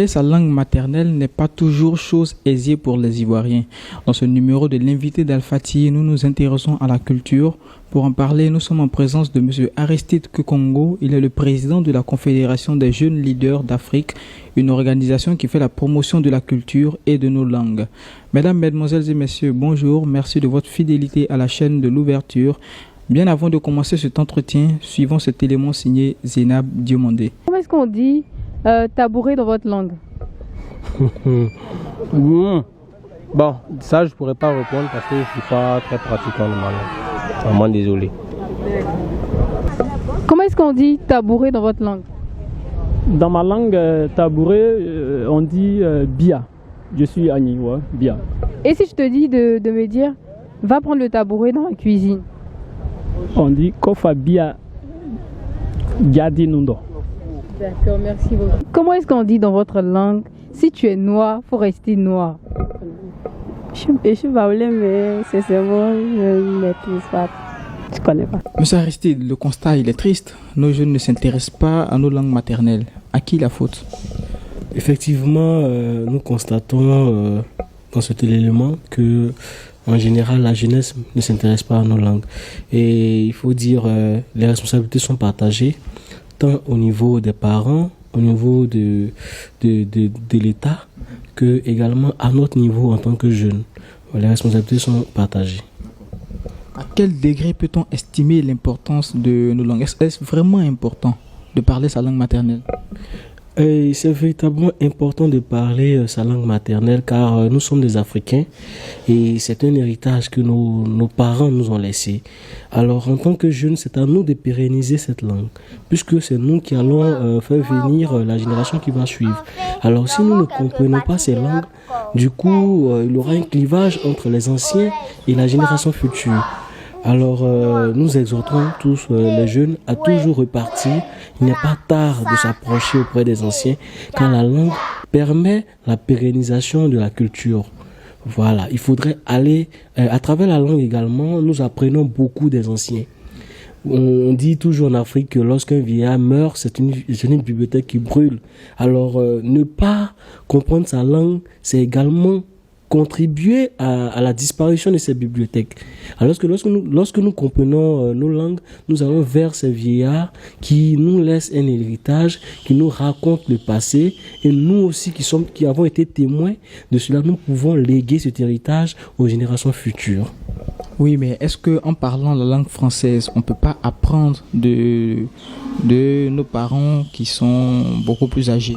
Parler sa langue maternelle n'est pas toujours chose aisée pour les Ivoiriens. Dans ce numéro de l'invité d'Alfati, nous nous intéressons à la culture. Pour en parler, nous sommes en présence de M. Aristide Kukongo. Il est le président de la Confédération des jeunes leaders d'Afrique, une organisation qui fait la promotion de la culture et de nos langues. Mesdames, Mesdemoiselles et Messieurs, bonjour. Merci de votre fidélité à la chaîne de l'ouverture. Bien avant de commencer cet entretien, suivons cet élément signé Zénab Diomandé. Comment est-ce qu'on dit tabouret dans votre langue? Bon, ça je pourrais pas répondre parce que je suis pas très pratiquant de ma langue. Vraiment désolé. Comment est-ce qu'on dit tabouret dans votre langue? Dans ma langue, tabouret, on dit bia. Je suis Agni, ouais, bia. Et si je te dis de me dire, va prendre le tabouret dans la cuisine? On dit kofa bia gadi nundo. D'accord, merci beaucoup. Comment est-ce qu'on dit dans votre langue, si tu es noir, faut rester noir? Je suis baoulé, mais c'est bon, je ne maîtrise pas. Je ne connais pas. Monsieur Aristide, le constat il est triste. Nos jeunes ne s'intéressent pas à nos langues maternelles. À qui la faute? Effectivement, nous constatons dans cet élément que, en général, la jeunesse ne s'intéresse pas à nos langues. Et il faut dire, les responsabilités sont partagées, tant au niveau des parents, au niveau de l'État, que également à notre niveau en tant que jeunes. Les responsabilités sont partagées. À quel degré peut-on estimer l'importance de nos langues? Est-ce vraiment important de parler sa langue maternelle? C'est véritablement important de parler sa langue maternelle car nous sommes des Africains et c'est un héritage que nos parents nous ont laissé. Alors en tant que jeunes, c'est à nous de pérenniser cette langue puisque c'est nous qui allons faire venir la génération qui va suivre. Alors si nous ne comprenons pas ces langues, du coup il y aura un clivage entre les anciens et la génération future. Alors, nous exhortons tous les jeunes à toujours repartir. Il n'est pas tard de s'approcher auprès des anciens, car la langue permet la pérennisation de la culture. Voilà, il faudrait aller, à travers la langue également, nous apprenons beaucoup des anciens. On dit toujours en Afrique que lorsqu'un vieillard meurt, c'est une bibliothèque qui brûle. Alors, ne pas comprendre sa langue, c'est également contribuer à la disparition de ces bibliothèques. Alors que lorsque nous comprenons nos langues, nous allons vers ces vieillards qui nous laissent un héritage, qui nous racontent le passé, et nous aussi qui avons été témoins de cela, nous pouvons léguer cet héritage aux générations futures. Oui, mais est-ce qu'en parlant la langue française, on ne peut pas apprendre de nos parents qui sont beaucoup plus âgés?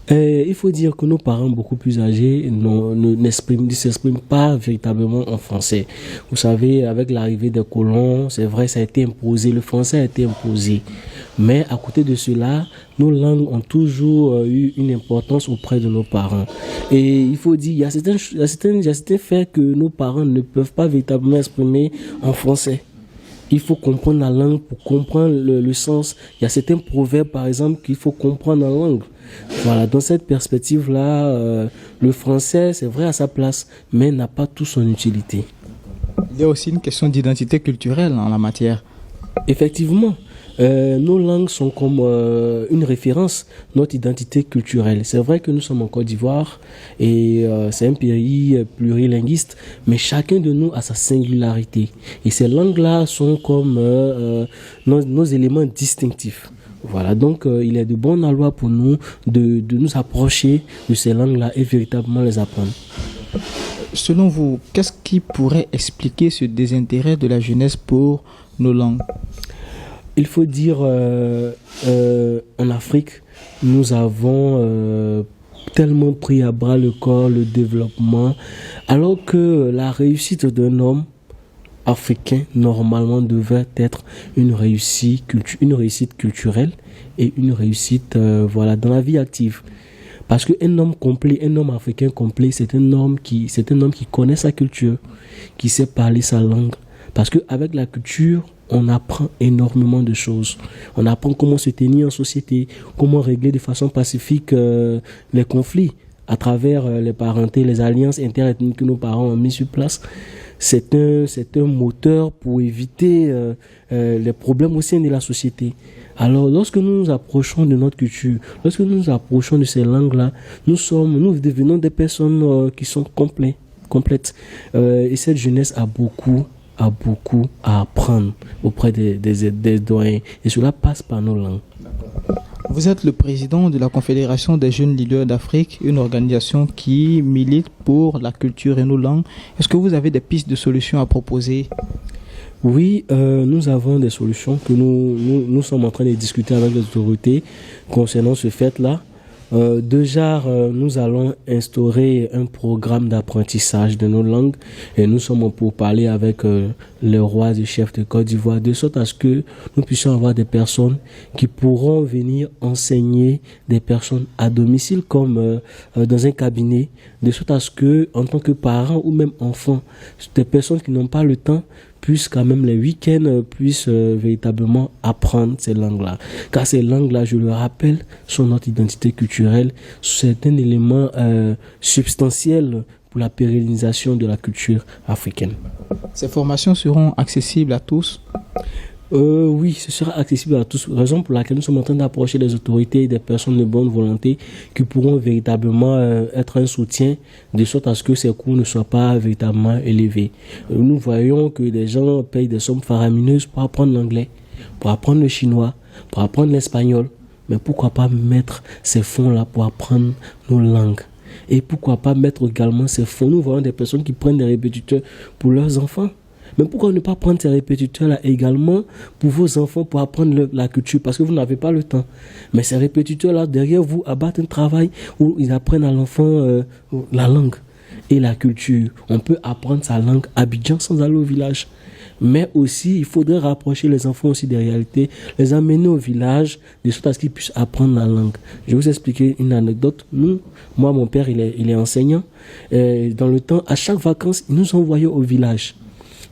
Il faut dire que nos parents beaucoup plus âgés ne s'expriment pas véritablement en français. Vous savez, avec l'arrivée des colons, c'est vrai, ça a été imposé, le français a été imposé. Mais à côté de cela, nos langues ont toujours eu une importance auprès de nos parents. Et il faut dire, il y a certains faits que nos parents ne peuvent pas véritablement exprimer en français. Il faut comprendre la langue pour comprendre le sens. Il y a certains proverbes, par exemple, qu'il faut comprendre en langue. Voilà, dans cette perspective-là, le français, c'est vrai à sa place, mais n'a pas toute son utilité. Il y a aussi une question d'identité culturelle en la matière. Effectivement, nos langues sont comme une référence, notre identité culturelle. C'est vrai que nous sommes en Côte d'Ivoire et c'est un pays plurilinguiste, mais chacun de nous a sa singularité. Et ces langues-là sont comme nos éléments distinctifs. Voilà, donc il est de bon aloi pour nous de nous approcher de ces langues-là et véritablement les apprendre. Selon vous, qu'est-ce qui pourrait expliquer ce désintérêt de la jeunesse pour nos langues? Il faut dire, en Afrique, nous avons tellement pris à bras le corps le développement, alors que la réussite d'un homme africain, normalement, devait être une réussite culturelle et une réussite dans la vie active. Parce qu'un homme complet, un homme africain complet, c'est un homme qui connaît sa culture, qui sait parler sa langue. Parce qu'avec la culture, on apprend énormément de choses. On apprend comment se tenir en société, comment régler de façon pacifique les conflits à travers les parentés, les alliances interethniques que nos parents ont mis sur place. C'est un moteur pour éviter les problèmes au sein de la société. Alors, lorsque nous nous approchons de notre culture, lorsque nous nous approchons de ces langues-là, nous devenons des personnes qui sont complètes. Et cette jeunesse a beaucoup à apprendre auprès des doyens. Et cela passe par nos langues. Vous êtes le président de la Confédération des jeunes leaders d'Afrique, une organisation qui milite pour la culture et nos langues. Est-ce que vous avez des pistes de solutions à proposer? Oui, nous avons des solutions que nous sommes en train de discuter avec les autorités concernant ce fait-là. Déjà, nous allons instaurer un programme d'apprentissage de nos langues et nous sommes pour parler avec les rois et chefs de Côte d'Ivoire de sorte à ce que nous puissions avoir des personnes qui pourront venir enseigner des personnes à domicile comme dans un cabinet, de sorte à ce que, en tant que parents ou même enfants, des personnes qui n'ont pas le temps puissent quand même les week-ends puissent véritablement apprendre ces langues-là. Car ces langues-là, je le rappelle, sont notre identité culturelle. C'est un élément substantiel pour la pérennisation de la culture africaine. Ces formations seront accessibles à tous? Oui, ce sera accessible à tous, raison pour laquelle nous sommes en train d'approcher les autorités et des personnes de bonne volonté qui pourront véritablement être un soutien de sorte à ce que ces coûts ne soient pas véritablement élevés. Nous voyons que des gens payent des sommes faramineuses pour apprendre l'anglais, pour apprendre le chinois, pour apprendre l'espagnol, mais pourquoi pas mettre ces fonds-là pour apprendre nos langues? Et pourquoi pas mettre également ces fonds? Nous voyons des personnes qui prennent des répétiteurs pour leurs enfants. Mais pourquoi ne pas prendre ces répétiteurs-là également pour vos enfants pour apprendre la culture? Parce que vous n'avez pas le temps. Mais ces répétiteurs-là, derrière vous, abattent un travail où ils apprennent à l'enfant la langue et la culture. On peut apprendre sa langue à Abidjan sans aller au village. Mais aussi, il faudrait rapprocher les enfants aussi des réalités, les amener au village, de sorte à ce qu'ils puissent apprendre la langue. Je vais vous expliquer une anecdote. Moi, mon père, il est enseignant. Dans le temps, à chaque vacances, il nous envoyait au village.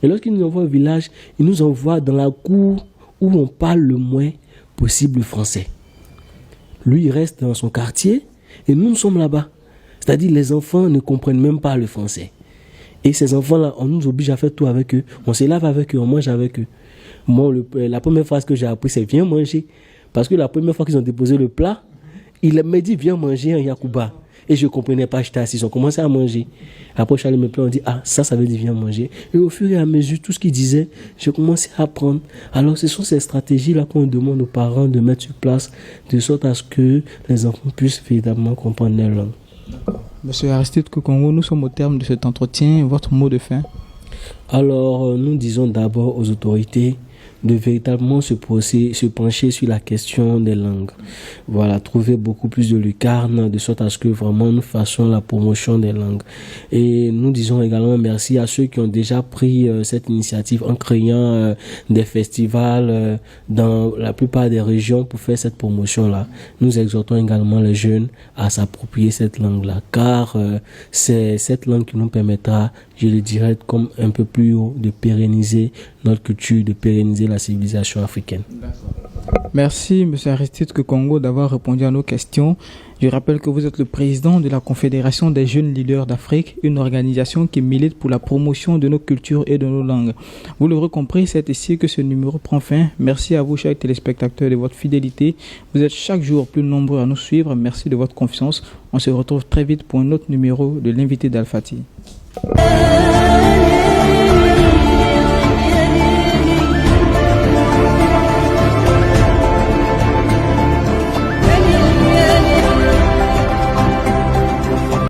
Et lorsqu'il nous envoie au village, il nous envoie dans la cour où on parle le moins possible le français. Lui, il reste dans son quartier et nous sommes là-bas. C'est-à-dire les enfants ne comprennent même pas le français. Et ces enfants-là, on nous oblige à faire tout avec eux. On se lave avec eux, on mange avec eux. Moi, la première phrase que j'ai appris, c'est « viens manger ». Parce que la première fois qu'ils ont déposé le plat, il m'a dit « viens manger un Yakuba ». Et je ne comprenais pas, j'étais assis, ils ont commencé à manger. Après, je suis allé me plaindre, on dit, ça veut dire viens manger. Et au fur et à mesure, tout ce qu'ils disaient, j'ai commencé à apprendre. Alors, ce sont ces stratégies-là qu'on demande aux parents de mettre sur place, de sorte à ce que les enfants puissent véritablement comprendre leur langue. Monsieur Aristide Kokongo, nous sommes au terme de cet entretien. Votre mot de fin? Alors, nous disons d'abord aux autorités de véritablement se pencher sur la question des langues. Voilà, trouver beaucoup plus de lucarne, de sorte à ce que vraiment nous fassions la promotion des langues. Et nous disons également merci à ceux qui ont déjà pris cette initiative en créant des festivals dans la plupart des régions pour faire cette promotion-là. Nous exhortons également les jeunes à s'approprier cette langue-là, car c'est cette langue qui nous permettra, je le dirais comme un peu plus haut, de pérenniser notre culture, de pérenniser la civilisation africaine. Merci M. Aristide Kokongo d'avoir répondu à nos questions. Je rappelle que vous êtes le président de la Confédération des jeunes leaders d'Afrique, une organisation qui milite pour la promotion de nos cultures et de nos langues. Vous l'aurez compris, c'est ici que ce numéro prend fin. Merci à vous, chers téléspectateurs, de votre fidélité. Vous êtes chaque jour plus nombreux à nous suivre. Merci de votre confiance. On se retrouve très vite pour un autre numéro de l'invité d'Al Fati.